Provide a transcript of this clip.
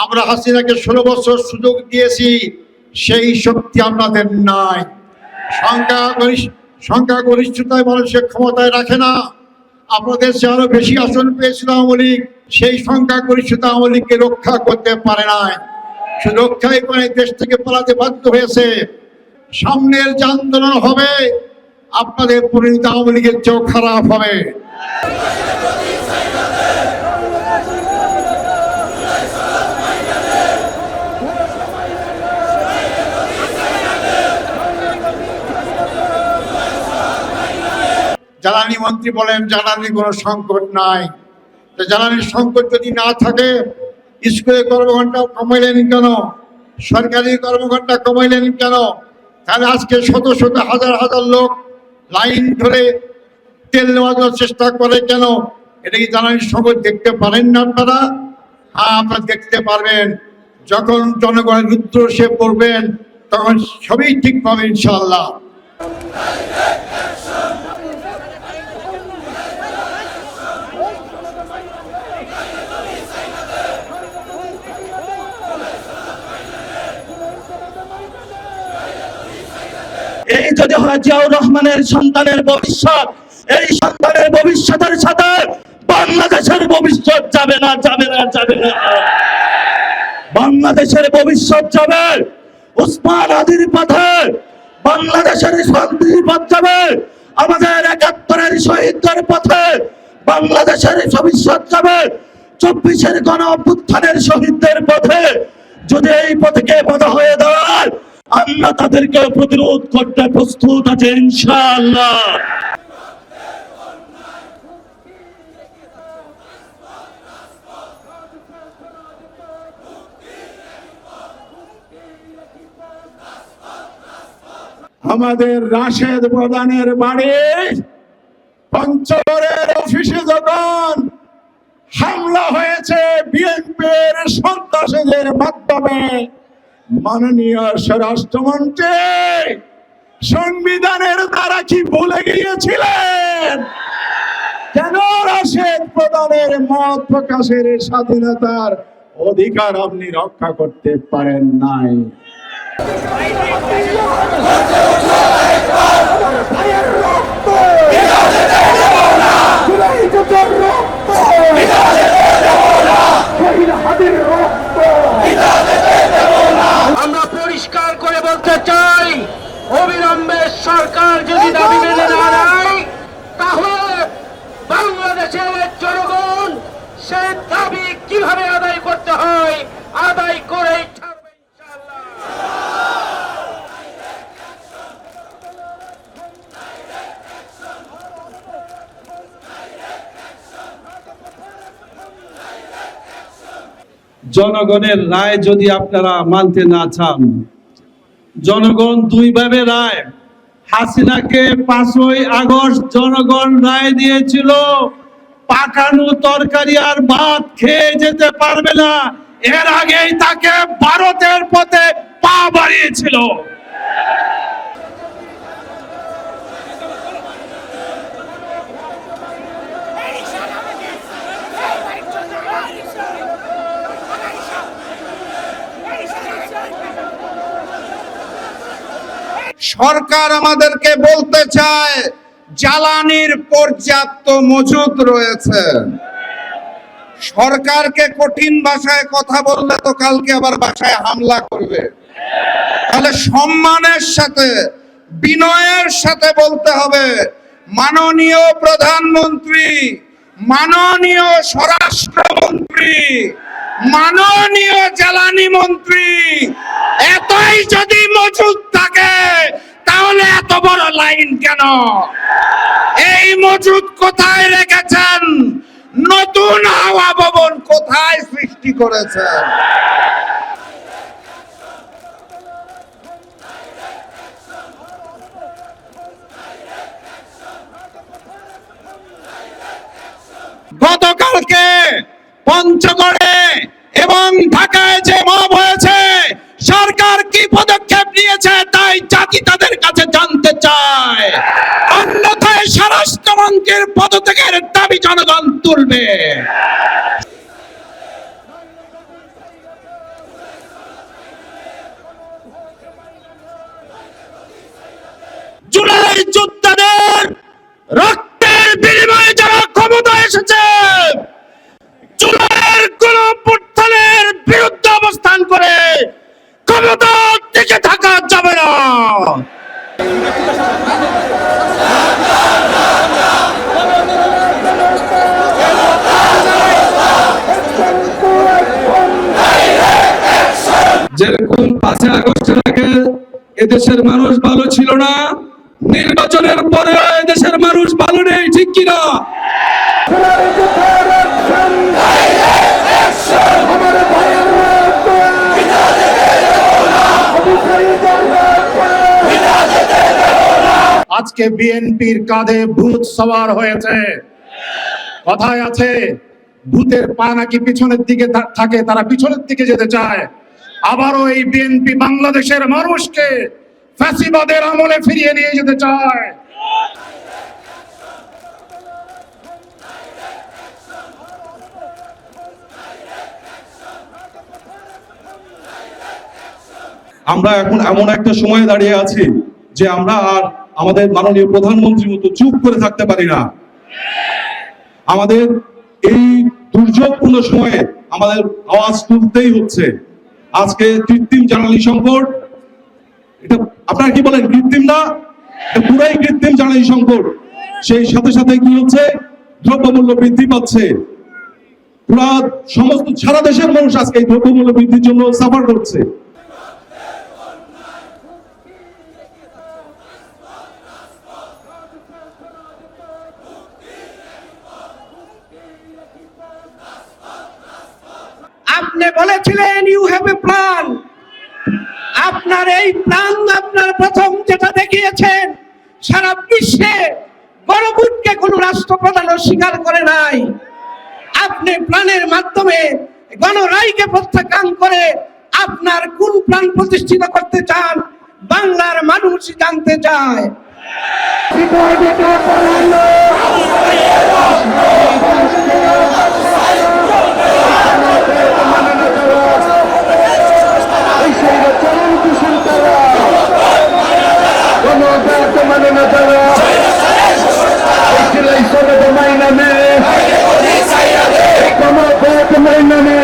আমরা হাসিনাকে 16 বছর সুযোগ দিয়েছি, সেই শক্তি আপনাদের নাই। সংখ্যাগরিষ্ঠতায় মানুষের ক্ষমতায় রাখে না। আপনাদের চেয়ে আরো বেশি আসন পেয়েছিল আওয়ামী লীগ, সেই সংখ্যাগরিষ্ঠতা আওয়ামী লীগকে রক্ষা করতে পারে নাই। শুধু রক্ষাই করে দেশ থেকে পালাতে বাধ্য হয়েছে। সামনের যে আন্দোলন হবে, আপনাদের পরিণতি আওয়ামী লীগের চেয়েও খারাপ হবে। জ্বালানি মন্ত্রী বলেন জ্বালানির কোনো সংকট নাই। জ্বালানির সংকট যদি না থাকে, স্কুলের কর্মঘণ্টা কমাইলেন কেন? সরকারি কর্মঘণ্টা কমাইলেন কেন? তাহলে আজকে শত শত হাজার হাজার লোক লাইন ধরে তেল নেওয়ার চেষ্টা করে কেন? এটা কি জ্বালানির সংকট দেখতে পারেন না আপনারা? হ্যাঁ, আপনারা দেখতে পারবেন। যখন জনগণের রুদ্র সে পড়বেন, তখন সবই ঠিক পাবে ইনশাআল্লাহ। এই যদি হয় জিয়াউর রহমানের সন্তানের ভবিষ্যৎ, এই সন্তানের ভবিষ্যতের সাথে বাংলাদেশের ভবিষ্যৎ যাবে না, যাবে না, যাবে না। বাংলাদেশের ভবিষ্যৎ যাবে উসমান হাদির পথে, বাংলাদেশের শান্তির পথ যাবে আমাদের ৭১-এর শহীদদের পথে, বাংলাদেশের ভবিষ্যৎ যাবে ২৪-এর গণ অভ্যুত্থানের শহীদদের পথে। যদি এই পথকে বাধা হয়ে দাঁড়ায়, আমরা তাদেরকে প্রতিরোধ করতে প্রস্তুত আছে ইনশাআল্লাহ। আমাদের রাশেদ প্রধানের বাড়ি পঞ্চগড়ের অফিসে যখন হামলা হয়েছে বিএনপির সন্ত্রাসীদের মাধ্যমে, মাননীয় স্বরাষ্ট্রমন্ত্রী সংবিধানের দ্বারা কি ভুলে গিয়েছিলেন? কেন রাশেদ প্রধানের মত প্রকাশের স্বাধীনতার অধিকার আপনি রক্ষা করতে পারেন নাই? আমরা পরিষ্কার করে বলতে চাই, অবিলম্বে সরকার যদি দাবি মেনে না নেয়, তাহলে বাংলাদেশের জনগণ সে দাবি কিভাবে আদায় করতে হয় আদায় করে ছাড়বে ইনশাআল্লাহ। জনগণের রায় যদি আপনারা মানতে না চান, জনগণ দুইভাবে রায়, হাসিনাকে 5ই আগস্ট জনগণ রায় দিয়েছিল পাকানো তরকারি আর ভাত খেয়ে যেতে পারবে না, এর আগেই তাকে ভারতের পথে পা বাড়িয়েছিল। সরকার আমাদেরকে বলতে চায় জ্বালানির পর্যাপ্ত মজুদ রয়েছে। সরকারকে কঠিন ভাষায় কথা বললে তো কালকে আবার বাসায় হামলা করবে। তাহলে সম্মানের সাথে, বিনয়ের সাথে বলতে হবে, মাননীয় প্রধানমন্ত্রী, মাননীয় স্বরাষ্ট্রমন্ত্রী, মাননীয় জ্বালানি মন্ত্রী, এতই যদি মজুদ থাকে তাহলে এত বড় লাইন কেন? এই মজুদ কোথায় রেখেছেন? নতুন হাওয়া ভবন কোথায় সৃষ্টি করেছেন? গতকালকে পঞ্চগড়ে এবং ঢাকায় যে মব হয়েছে, সরকার কি পদক্ষেপ নিয়েছে তাই জাতি তাদের কাছে জানতে চায়। অন্যথায় স্বরাষ্ট্রমন্ত্রীর পদত্যাগের দাবি জনগণ তুলবে। যোদ্ধাদের রক্তের বিনিময়ে যারা ক্ষমতা এসেছে, জুলাইয়ের গণঅভ্যুত্থানের বিরুদ্ধে অবস্থান করে ক্ষমতা টিকে থাকা যাবে না। যেরকম 5 আগস্টের আগে এদেশের মানুষ ভালো ছিল না, নির্বাচনের পরে এদেশের মানুষ ভালো নেই, ঠিক কিনা? আজকে বিএনপির কাঁধে ভূত সওয়ার হয়েছে। কথায় আছে, ভূতের পা নাকি পিছনের দিকে থাকে, তারা পিছনের দিকে যেতে চায়। আবারও এই বিএনপি বাংলাদেশের মানুষকে ফ্যাসিবাদের আমলে ফিরিয়ে নিয়ে যেতে চায়। আমরা এখন এমন একটা সময়ে দাঁড়িয়ে আছি যে আমরা আর আমাদের মাননীয় প্রধানমন্ত্রীর মতো চুপ করে থাকতে পারি না। আমাদের এই দুর্যোগপূর্ণ সময়ে আমাদের আওয়াজ তুলতেই হচ্ছে। আজকে কৃত্রিম জ্বালানি সংকট, এটা আপনারা কি বলেন? কৃত্রিম না, এটা পুরাই কৃত্রিম জ্বালানি সংকট। সেই সাথে সাথে কি হচ্ছে, দ্রব্যমূল্য বৃদ্ধি পাচ্ছে। পুরা সমস্ত সারা দেশের মানুষ আজকে এই দ্রব্যমূল্য বৃদ্ধির জন্য সাফার করছে। আপনি বলেছিলেন ইউ হ্যাভ এ প্ল্যান। আপনার এই প্ল্যান, আপনার প্রথম যেটা দেখিয়েছেন, সারা বিশ্বে গণভোটকে কোন রাষ্ট্রপ্রধান স্বীকার করে নাই। আপনি প্ল্যানের মাধ্যমে গণরায়কে প্রত্যাখ্যান করে আপনার কোন প্ল্যান প্রতিষ্ঠিত করতে চান, বাংলার মানুষ জানতে চায়। Como